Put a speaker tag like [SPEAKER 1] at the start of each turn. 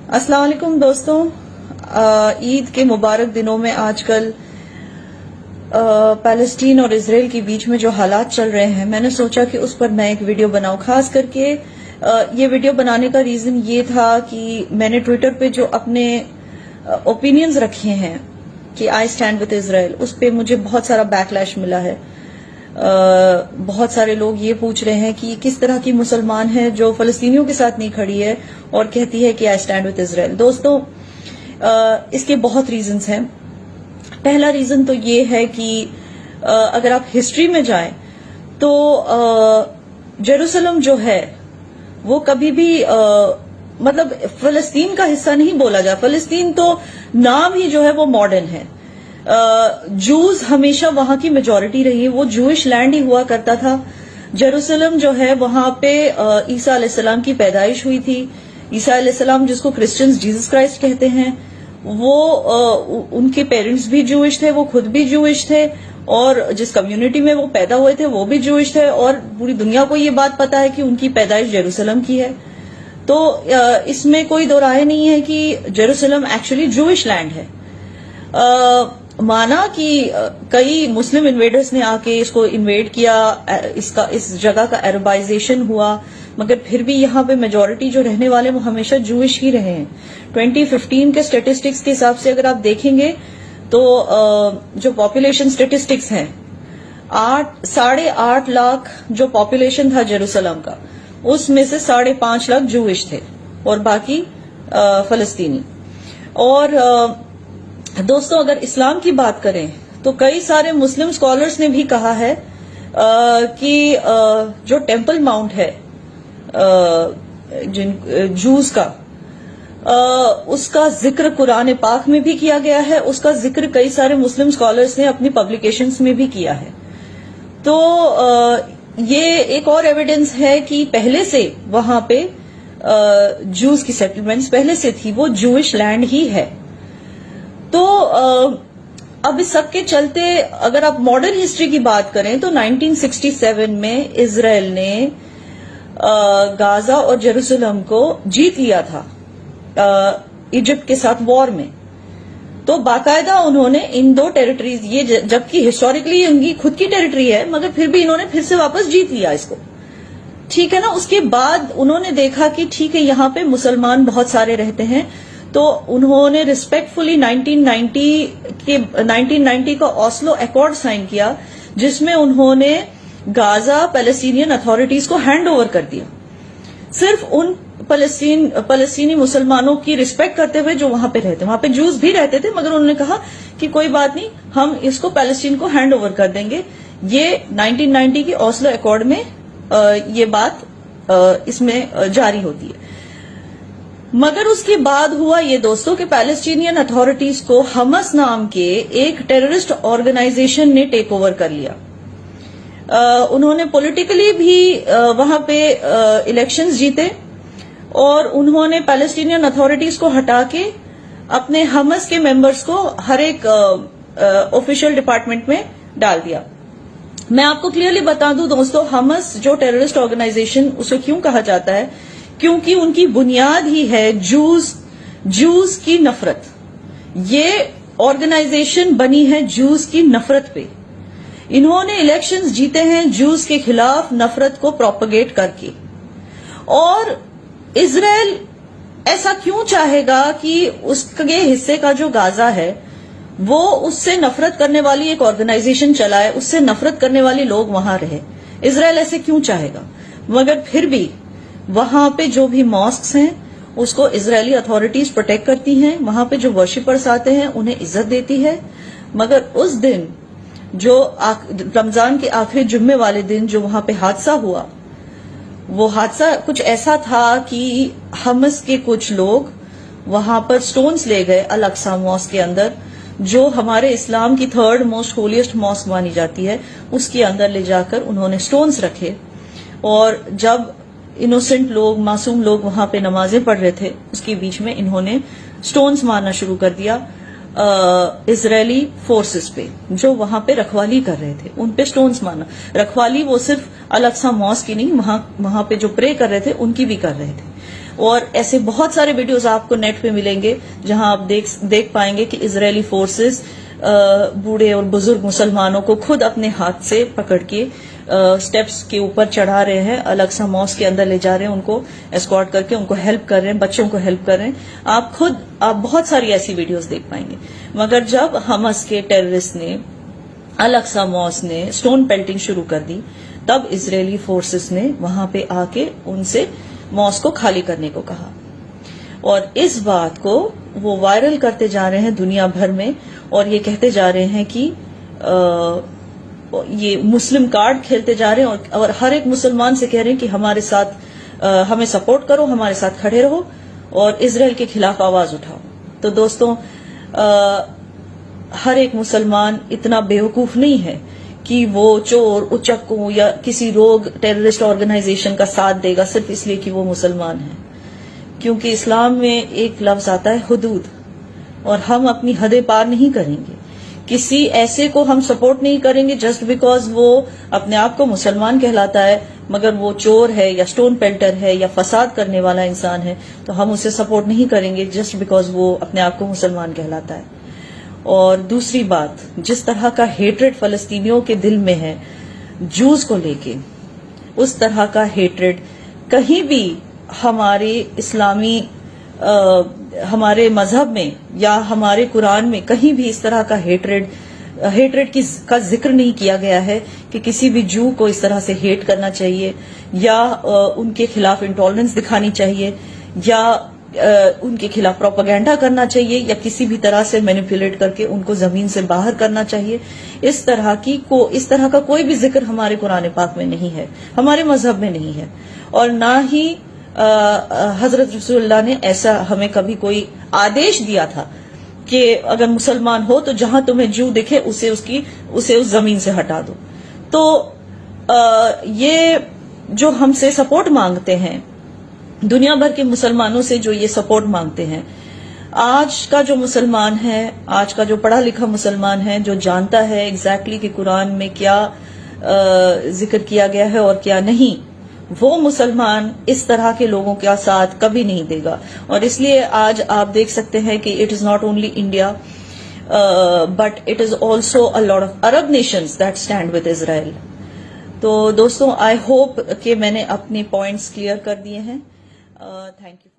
[SPEAKER 1] السلام علیکم دوستوں، عید کے مبارک دنوں میں آج کل پیلسٹین اور اسرائیل کے بیچ میں جو حالات چل رہے ہیں، میں نے سوچا کہ اس پر میں ایک ویڈیو بناؤں. خاص کر کے یہ ویڈیو بنانے کا ریزن یہ تھا کہ میں نے ٹویٹر پہ جو اپنے اوپینینز رکھے ہیں کہ آئی اسٹینڈ وتھ اسرائیل، اس پہ مجھے بہت سارا بیک لیش ملا ہے. بہت سارے لوگ یہ پوچھ رہے ہیں کہ یہ کس طرح کی مسلمان ہے جو فلسطینیوں کے ساتھ نہیں کھڑی ہے اور کہتی ہے کہ آئی اسٹینڈ وتھ اسرائیل. دوستوں، اس کے بہت ریزنز ہیں. پہلا ریزن تو یہ ہے کہ اگر آپ ہسٹری میں جائیں تو جیروسلم جو ہے وہ کبھی بھی مطلب فلسطین کا حصہ نہیں بولا جا. فلسطین تو نام ہی جو ہے وہ ماڈرن ہے. جوز ہمیشہ وہاں کی میجورٹی رہی ہے، وہ جوئش لینڈ ہی ہوا کرتا تھا. جیروسلم جو ہے وہاں پہ عیسیٰ علیہ السلام کی پیدائش ہوئی تھی. عیسیٰ علیہ السلام جس کو کرسچنز جیزس کرائسٹ کہتے ہیں، وہ ان کے پیرنٹس بھی جوئش تھے، وہ خود بھی جوئش تھے، اور جس کمیونٹی میں وہ پیدا ہوئے تھے وہ بھی جوئش تھے، اور پوری دنیا کو یہ بات پتا ہے کہ ان کی پیدائش جیروسلم کی ہے. تو اس میں کوئی دو رائے نہیں ہے کہ جیروسلم ایکچولی جوئش لینڈ ہے. مانا کہ کئی مسلم انویڈرز نے آ کے اس کو انویڈ کیا، اس جگہ کا عربائزیشن ہوا، مگر پھر بھی یہاں پہ میجورٹی جو رہنے والے وہ ہمیشہ جوئش ہی رہے ہیں. 2015 کے سٹیٹسٹکس کے حساب سے اگر آپ دیکھیں گے تو جو پاپولیشن سٹیٹسٹکس ہیں، 8.5 لاکھ جو پاپولیشن تھا جیروسلم کا، اس میں سے 5.5 لاکھ جوئش تھے اور باقی فلسطینی. اور دوستوں، اگر اسلام کی بات کریں تو کئی سارے مسلم اسکالرز نے بھی کہا ہے کہ جو ٹیمپل ماؤنٹ ہے جوز کا، اس کا ذکر قرآن پاک میں بھی کیا گیا ہے، اس کا ذکر کئی سارے مسلم اسکالرز نے اپنی پبلیکیشنز میں بھی کیا ہے. تو یہ ایک اور ایویڈنس ہے کہ پہلے سے وہاں پہ جوز کی سیٹلمنٹس پہلے سے تھی، وہ جوئش لینڈ ہی ہے. تو اب اس سب کے چلتے اگر آپ ماڈرن ہسٹری کی بات کریں تو 1967 میں اسرائیل نے غازہ اور جیروسلم کو جیت لیا تھا ایجپٹ کے ساتھ وار میں. تو باقاعدہ انہوں نے ان دو ٹیریٹریز، یہ جبکہ ہسٹوریکلی ان کی خود کی ٹیریٹری ہے، مگر پھر بھی انہوں نے پھر سے واپس جیت لیا اس کو. ٹھیک ہے نا. اس کے بعد انہوں نے دیکھا کہ ٹھیک ہے یہاں پہ مسلمان بہت سارے رہتے ہیں، تو انہوں نے ریسپیکٹفلی 1990 کا اوسلو ایکارڈ سائن کیا، جس میں انہوں نے غازہ پیلسٹینین اتھارٹیز کو ہینڈ اوور کر دیا، صرف ان فلسطینی مسلمانوں کی ریسپیکٹ کرتے ہوئے جو وہاں پہ رہتے. وہاں پہ جوز بھی رہتے تھے، مگر انہوں نے کہا کہ کوئی بات نہیں، ہم اس کو پیلسٹین کو ہینڈ اوور کر دیں گے. یہ 1990 کے اوسلو ایکارڈ میں یہ بات اس میں جاری ہوتی ہے. مگر اس کے بعد ہوا یہ دوستوں کہ پیلسٹینین اتھارٹیز کو حماس نام کے ایک ٹیررسٹ آرگنائزیشن نے ٹیک اوور کر لیا. انہوں نے پولیٹیکلی بھی وہاں پہ الیکشنز جیتے، اور انہوں نے پیلسٹینین اتھارٹیز کو ہٹا کے اپنے حماس کے ممبرز کو ہر ایک آفیشیل ڈپارٹمنٹ میں ڈال دیا. میں آپ کو کلیئرلی بتا دوں دوستوں، حماس جو ٹیررسٹ آرگنائزیشن اسے کیوں کہا جاتا ہے، کیونکہ ان کی بنیاد ہی ہے جوز کی نفرت. یہ آرگنائزیشن بنی ہے جوز کی نفرت پہ. انہوں نے الیکشنز جیتے ہیں جوز کے خلاف نفرت کو پروپیگیٹ کر کے. اور اسرائیل ایسا کیوں چاہے گا کہ اس کے حصے کا جو غازہ ہے وہ اس سے نفرت کرنے والی ایک آرگنائزیشن چلائے، اس سے نفرت کرنے والے لوگ وہاں رہے؟ اسرائیل ایسے کیوں چاہے گا؟ مگر پھر بھی وہاں پہ جو بھی ماسکس ہیں اس کو اسرائیلی اتھارٹیز پروٹیکٹ کرتی ہیں. وہاں پہ جو ورشپرز آتے ہیں انہیں عزت دیتی ہے. مگر اس دن جو رمضان کے آخری جمعے والے دن جو وہاں پہ حادثہ ہوا، وہ حادثہ کچھ ایسا تھا کہ حماس کے کچھ لوگ وہاں پر سٹونز لے گئے الاقصی ماسک کے اندر، جو ہمارے اسلام کی 3rd موسٹ ہولیسٹ ماسک مانی جاتی ہے، اس کے اندر لے جا کر انہوں نے سٹونز رکھے. اور جب انوسنٹ لوگ، معصوم لوگ وہاں پہ نمازیں پڑھ رہے تھے، اس کے بیچ میں انہوں نے سٹونز مارنا شروع کر دیا اسرائیلی فورسز پہ جو وہاں پہ رکھوالی کر رہے تھے. ان پہ سٹونز مارنا، رکھوالی وہ صرف الاقصی ماسک کی نہیں، وہاں پہ جو پرے کر رہے تھے ان کی بھی کر رہے تھے. اور ایسے بہت سارے ویڈیوز آپ کو نیٹ پہ ملیں گے جہاں آپ دیکھ پائیں گے کہ اسرائیلی فورسز بوڑھے اور بزرگ مسلمانوں کو خود اپنے ہاتھ سے پکڑ کے سٹیپس کے اوپر چڑھا رہے ہیں، الاقصی ماسک کے اندر لے جا رہے ہیں، ان کو اسکارٹ کر کے ان کو ہیلپ کر رہے ہیں، بچوں کو ہیلپ کر رہے ہیں. آپ بہت ساری ایسی ویڈیوز دیکھ پائیں گے. مگر جب حماس کے ٹیررسٹ نے الاقصی ماسک نے سٹون پیلٹنگ شروع کر دی، تب اسرائیلی فورسز نے وہاں پہ آ کے ان سے ماسک کو خالی کرنے کو کہا، اور اس بات کو وہ وائرل کرتے جا رہے ہیں دنیا بھر میں، اور یہ کہتے جا رہے ہیں کہ یہ مسلم کارڈ کھیلتے جا رہے ہیں، اور ہر ایک مسلمان سے کہہ رہے ہیں کہ ہمارے ساتھ ہمیں سپورٹ کرو، ہمارے ساتھ کھڑے رہو اور اسرائیل کے خلاف آواز اٹھاؤ. تو دوستوں، ہر ایک مسلمان اتنا بیوقوف نہیں ہے کہ وہ چور اچکوں یا کسی روگ ٹیررسٹ آرگنائزیشن کا ساتھ دے گا صرف اس لیے کہ وہ مسلمان ہیں، کیونکہ اسلام میں ایک لفظ آتا ہے حدود، اور ہم اپنی حدیں پار نہیں کریں گے. کسی ایسے کو ہم سپورٹ نہیں کریں گے جسٹ بیکاز وہ اپنے آپ کو مسلمان کہلاتا ہے مگر وہ چور ہے یا سٹون پیلٹر ہے یا فساد کرنے والا انسان ہے، تو ہم اسے سپورٹ نہیں کریں گے جسٹ بیکاز وہ اپنے آپ کو مسلمان کہلاتا ہے. اور دوسری بات، جس طرح کا ہیٹریڈ فلسطینیوں کے دل میں ہے جوز کو لے کے، اس طرح کا ہیٹریڈ کہیں بھی ہمارے اسلامی ہمارے مذہب میں یا ہمارے قرآن میں کہیں بھی اس طرح کا ہیٹریڈ کا ذکر نہیں کیا گیا ہے کہ کسی بھی جو کو اس طرح سے ہیٹ کرنا چاہیے یا ان کے خلاف انٹالرنس دکھانی چاہیے یا ان کے خلاف پروپیگنڈا کرنا چاہیے یا کسی بھی طرح سے مینیپولیٹ کر کے ان کو زمین سے باہر کرنا چاہیے. اس طرح کا کوئی بھی ذکر ہمارے قرآن پاک میں نہیں ہے، ہمارے مذہب میں نہیں ہے، اور نہ ہی حضرت رسول اللہ نے ایسا ہمیں کبھی کوئی آدیش دیا تھا کہ اگر مسلمان ہو تو جہاں تمہیں جو دکھے اسے اس زمین سے ہٹا دو. تو یہ جو ہم سے سپورٹ مانگتے ہیں، دنیا بھر کے مسلمانوں سے جو یہ سپورٹ مانگتے ہیں، آج کا جو مسلمان ہے، آج کا جو پڑھا لکھا مسلمان ہے، جو جانتا ہے ایگزیکٹلی کہ قرآن میں کیا ذکر کیا گیا ہے اور کیا نہیں، وہ مسلمان اس طرح کے لوگوں کا ساتھ کبھی نہیں دے گا. اور اس لیے آج آپ دیکھ سکتے ہیں کہ it is not only India but it is also a lot of Arab nations that stand with Israel. تو دوستوں، آئی ہوپ کہ میں نے اپنے پوائنٹس کلیئر کر دیے ہیں. Thank you.